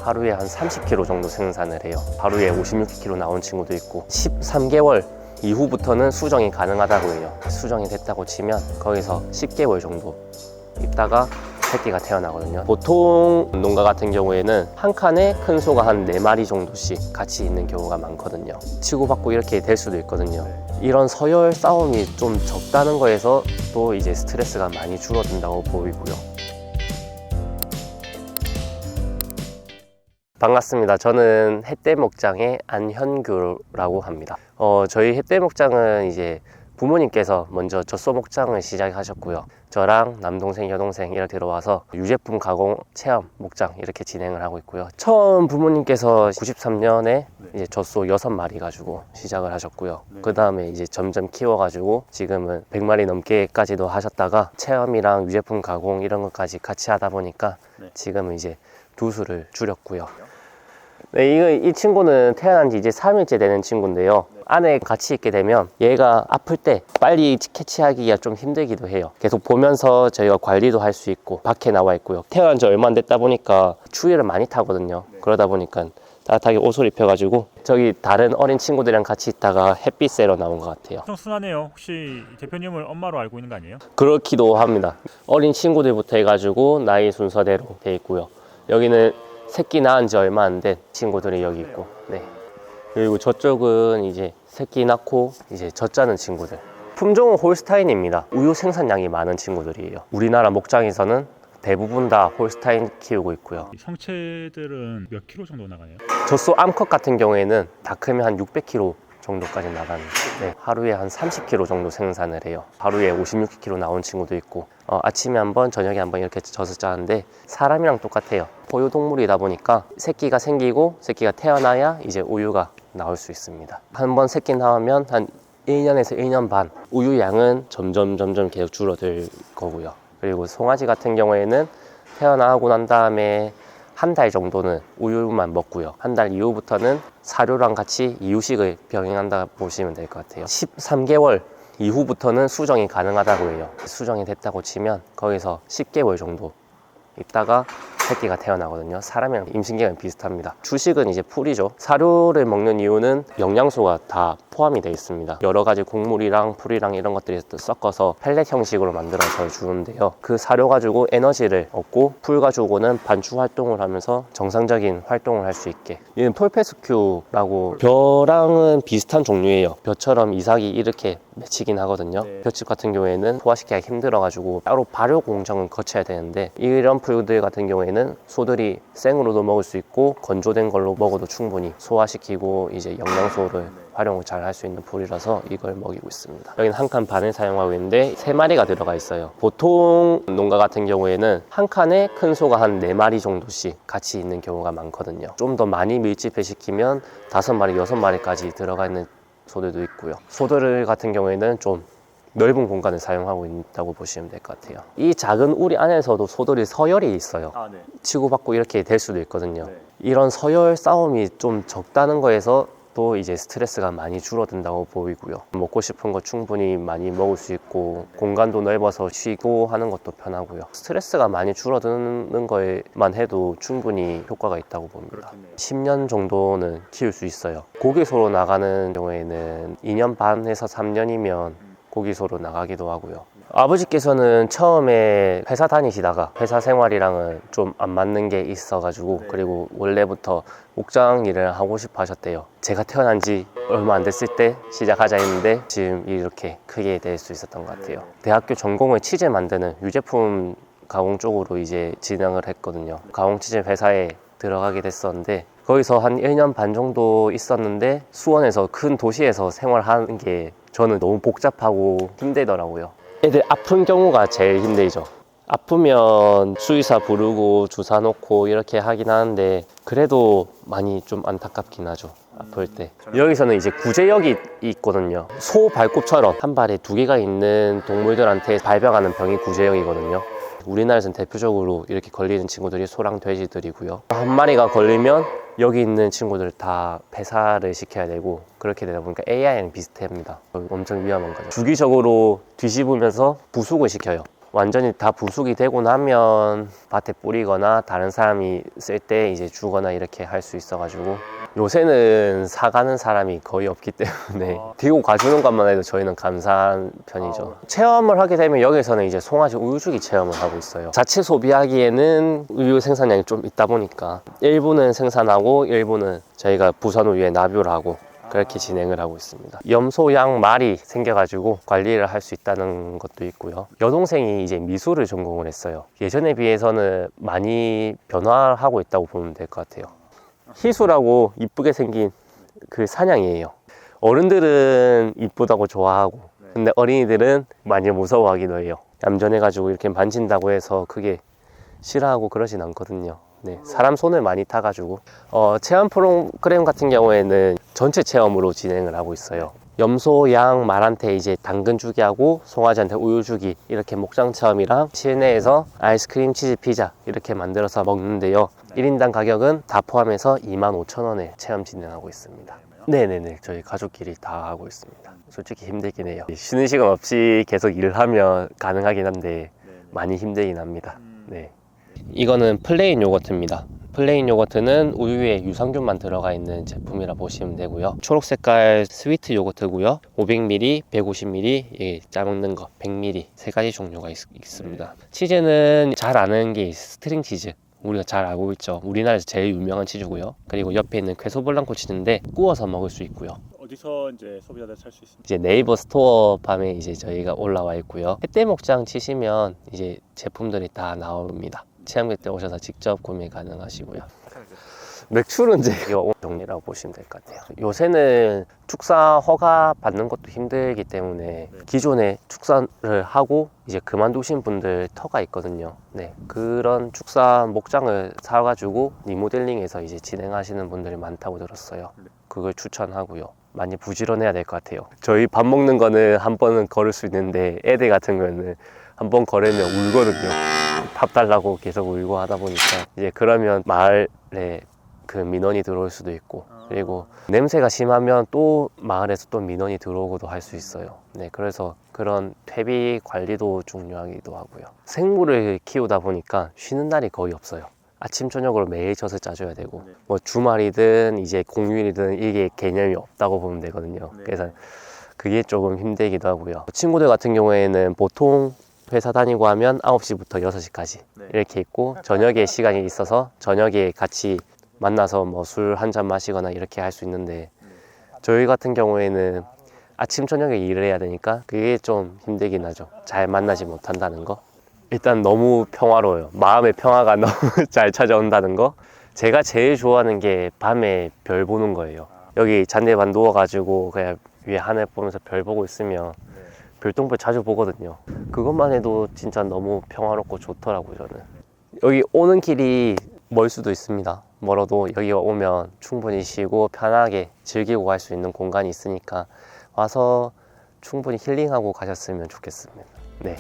하루에 한 30kg 정도 생산을 해요. 하루에 56kg 나온 친구도 있고 13개월 이후부터는 수정이 가능하다고 해요. 수정이 됐다고 치면 거기서 10개월 정도 있다가 새끼가 태어나거든요. 보통 농가 같은 경우에는 한 칸에 큰 소가 한 4마리 정도씩 같이 있는 경우가 많거든요. 치고받고 이렇게 될 수도 있거든요. 이런 서열 싸움이 좀 적다는 거에서 또 이제 스트레스가 많이 줄어든다고 보이고요. 반갑습니다. 저는 햇대목장의 안현규라고 합니다. 저희 햇대목장은 이제 부모님께서 먼저 젖소목장을 시작하셨고요. 저랑 남동생, 여동생 이렇게 들어와서 유제품 가공 체험 목장 이렇게 진행을 하고 있고요. 처음 부모님께서 93년에 이제 젖소 6마리 가지고 시작을 하셨고요. 그 다음에 이제 점점 키워가지고 지금은 100마리 넘게까지도 하셨다가 체험이랑 유제품 가공 이런 것까지 같이 하다 보니까 지금은 이제 두수를 줄였고요. 네, 이 친구는 태어난 지 이제 3일째 되는 친구인데요. 안에 같이 있게 되면 얘가 아플 때 빨리 캐치하기가 좀 힘들기도 해요. 계속 보면서 저희가 관리도 할 수 있고 밖에 나와 있고요. 태어난 지 얼마 안 됐다 보니까 추위를 많이 타거든요. 그러다 보니까 따뜻하게 옷을 입혀가지고 저기 다른 어린 친구들이랑 같이 있다가 햇빛 쐬러 나온 것 같아요. 엄청 순하네요. 혹시 대표님을 엄마로 알고 있는 거 아니에요? 그렇기도 합니다. 어린 친구들부터 해가지고 나이 순서대로 돼 있고요. 여기는 새끼 낳은 지 얼마 안 된 친구들이 여기 있고, 네. 그리고 저쪽은 이제 새끼 낳고 이제 젖자는 친구들. 품종은 홀스타인입니다. 우유 생산량이 많은 친구들이에요. 우리나라 목장에서는 대부분 다 홀스타인 키우고 있고요. 성체들은 몇 킬로 정도 나가요? 젖소 암컷 같은 경우에는 다 크면 한 600kg 정도까지 나가는, 네, 하루에 한 30kg 정도 생산을 해요. 하루에 56kg 나온 친구도 있고, 아침에 한번 저녁에 한번 이렇게 젖을 짜는데 사람이랑 똑같아요. 포유동물이다 보니까 새끼가 생기고 새끼가 태어나야 이제 우유가 나올 수 있습니다. 한번 새끼 나오면 한 1년에서 1년 반 우유 양은 점점 계속 줄어들 거고요. 그리고 송아지 같은 경우에는 태어나고 난 다음에 한 달 정도는 우유만 먹고요. 한 달 이후부터는 사료랑 같이 이유식을 병행한다 보시면 될 것 같아요. 13개월 이후부터는 수정이 가능하다고 해요. 수정이 됐다고 치면 거기서 10개월 정도 있다가 새끼가 태어나거든요. 사람이랑 임신기간이 비슷합니다. 주식은 이제 풀이죠. 사료를 먹는 이유는 영양소가 다 포함이 되어 있습니다. 여러 가지 곡물이랑 풀이랑 이런 것들이 섞어서 펠렛 형식으로 만들어서 주는데요. 그 사료 가지고 에너지를 얻고 풀 가지고는 반추 활동을 하면서 정상적인 활동을 할 수 있게. 얘는 폴페스큐라고 벼랑은 비슷한 종류예요. 벼처럼 이삭이 이렇게 맺히긴 하거든요. 벼칩 같은 경우에는 소화시키기가 힘들어가지고 따로 발효 공정을 거쳐야 되는데 이런 풀들 같은 경우에는 소들이 생으로도 먹을 수 있고 건조된 걸로 먹어도 충분히 소화시키고 이제 영양소를 활용을 잘 할 수 있는 풀이라서 이걸 먹이고 있습니다. 여기는 한 칸 반을 사용하고 있는데 3마리가 들어가 있어요. 보통 농가 같은 경우에는 한 칸에 큰 소가 한 4마리 정도씩 같이 있는 경우가 많거든요. 좀 더 많이 밀집을 시키면 5마리, 6마리까지 들어가 있는 소들도 있고요. 소들 같은 경우에는 좀 넓은 공간을 사용하고 있다고 보시면 될 것 같아요. 이 작은 우리 안에서도 소들이 서열이 있어요. 치고받고 이렇게 될 수도 있거든요. 이런 서열 싸움이 좀 적다는 거에서 또 이제 스트레스가 많이 줄어든다고 보이고요. 먹고 싶은 거 충분히 많이 먹을 수 있고 공간도 넓어서 쉬고 하는 것도 편하고요. 스트레스가 많이 줄어드는 거에만 해도 충분히 효과가 있다고 봅니다. 10년 정도는 키울 수 있어요. 고기소로 나가는 경우에는 2년 반에서 3년이면 고기소로 나가기도 하고요. 아버지께서는 처음에 회사 다니시다가 회사 생활이랑은 좀 안 맞는 게 있어가지고 그리고 원래부터 목장 일을 하고 싶어 하셨대요. 제가 태어난 지 얼마 안 됐을 때 시작하자 했는데 지금 이렇게 크게 될 수 있었던 것 같아요. 대학교 전공을 치즈 만드는 유제품 가공 쪽으로 이제 진행을 했거든요. 가공 치즈 회사에 들어가게 됐었는데 거기서 한 1년 반 정도 있었는데 수원에서 큰 도시에서 생활하는 게 저는 너무 복잡하고 힘들더라고요. 애들 아픈 경우가 제일 힘들죠. 아프면 수의사 부르고 주사 놓고 이렇게 하긴 하는데 그래도 많이 좀 안타깝긴 하죠. 아플 때. 여기서는 이제 구제역이 있거든요. 소 발굽처럼 한 발에 2개가 있는 동물들한테 발병하는 병이 구제역이거든요. 우리나라에서는 대표적으로 이렇게 걸리는 친구들이 소랑 돼지들이고요. 한 마리가 걸리면 여기 있는 친구들 다 폐사를 시켜야 되고 그렇게 되다 보니까 AI랑 비슷합니다. 엄청 위험한 거죠. 주기적으로 뒤집으면서 부숙을 시켜요. 완전히 다 부숙이 되고 나면 밭에 뿌리거나 다른 사람이 쓸 때 이제 주거나 이렇게 할 수 있어가지고 요새는 사가는 사람이 거의 없기 때문에 들고 가주는 것만 해도 저희는 감사한 편이죠. 체험을 하게 되면 여기서는 이제 송아지 우유주기 체험을 하고 있어요. 자체 소비하기에는 우유 생산량이 좀 있다 보니까 일부는 생산하고 일부는 저희가 부산 우유에 납유를 하고 그렇게 진행을 하고 있습니다. 염소, 양, 말이 생겨가지고 관리를 할 수 있다는 것도 있고요. 여동생이 이제 미술을 전공을 했어요. 예전에 비해서는 많이 변화하고 있다고 보면 될 것 같아요. 희수라고 이쁘게 생긴 그 사냥이에요. 어른들은 이쁘다고 좋아하고 근데 어린이들은 많이 무서워하기도 해요. 얌전해가지고 이렇게 만진다고 해서 크게 싫어하고 그러진 않거든요. 네, 사람 손을 많이 타가지고 체험 프로그램 같은 경우에는 전체 체험으로 진행을 하고 있어요. 염소, 양, 말한테 이제 당근 주기 하고 송아지한테 우유 주기 이렇게 목장 체험이랑 실내에서 아이스크림, 치즈, 피자 이렇게 만들어서 먹는데요. 1인당 가격은 다 포함해서 25,000원에 체험 진행하고 있습니다. 네네네, 저희 가족끼리 다 하고 있습니다. 솔직히 힘들긴 해요. 쉬는 시간 없이 계속 일하면 가능하긴 한데 많이 힘들긴 합니다. 네. 이거는 플레인 요거트입니다. 플레인 요거트는 우유에 유산균만 들어가 있는 제품이라 보시면 되고요. 초록 색깔 스위트 요거트고요. 500ml, 150ml, 예, 짜먹는 거 100ml 세 가지 종류가 있습니다. 치즈는 잘 아는 게 스트링 치즈. 우리가 잘 알고 있죠. 우리나라에서 제일 유명한 치즈고요. 그리고 옆에 있는 퀘소블랑코 치즈인데 구워서 먹을 수 있고요. 어디서 이제 소비자들 살 수 있습니까? 이제 네이버 스토어 밤에 이제 저희가 올라와 있고요. 햇대 목장 치시면 이제 제품들이 다 나옵니다. 체험객 때 오셔서 직접 구매 가능하시고요. 맥출은 이제 동네라고 보시면 될 것 같아요. 요새는 축사 허가 받는 것도 힘들기 때문에 기존에 축사를 하고 이제 그만두신 분들 터가 있거든요. 네, 그런 축사 목장을 사가지고 리모델링해서 이제 진행하시는 분들이 많다고 들었어요. 그걸 추천하고요. 많이 부지런해야 될 것 같아요. 저희 밥 먹는 거는 한 번은 걸을 수 있는데 애들 같은 거는 한 번 걸으면 울거든요. 밥 달라고 계속 울고 하다 보니까 이제 그러면 마을에 그 민원이 들어올 수도 있고 그리고 냄새가 심하면 또 마을에서 또 민원이 들어오고도 할 수 있어요. 네, 그래서 그런 퇴비 관리도 중요하기도 하고요. 생물을 키우다 보니까 쉬는 날이 거의 없어요. 아침 저녁으로 매일 젖을 짜줘야 되고 뭐 주말이든 이제 공휴일이든 이게 개념이 없다고 보면 되거든요. 그래서 그게 조금 힘들기도 하고요. 친구들 같은 경우에는 보통 회사 다니고 하면 9시부터 6시까지 이렇게 있고 저녁에 시간이 있어서 저녁에 같이 만나서 뭐 술 한 잔 마시거나 이렇게 할 수 있는데 저희 같은 경우에는 아침 저녁에 일을 해야 되니까 그게 좀 힘들긴 하죠. 잘 만나지 못한다는 거. 일단 너무 평화로워요. 마음의 평화가 너무 잘 찾아온다는 거. 제가 제일 좋아하는 게 밤에 별 보는 거예요. 여기 잔디반 누워가지고 그냥 위에 하늘 보면서 별 보고 있으면 별똥별 자주 보거든요. 그것만 해도 진짜 너무 평화롭고 좋더라고요, 저는. 여기 오는 길이 멀 수도 있습니다. 멀어도 여기 오면 충분히 쉬고 편하게 즐기고 갈 수 있는 공간이 있으니까 와서 충분히 힐링하고 가셨으면 좋겠습니다. 네.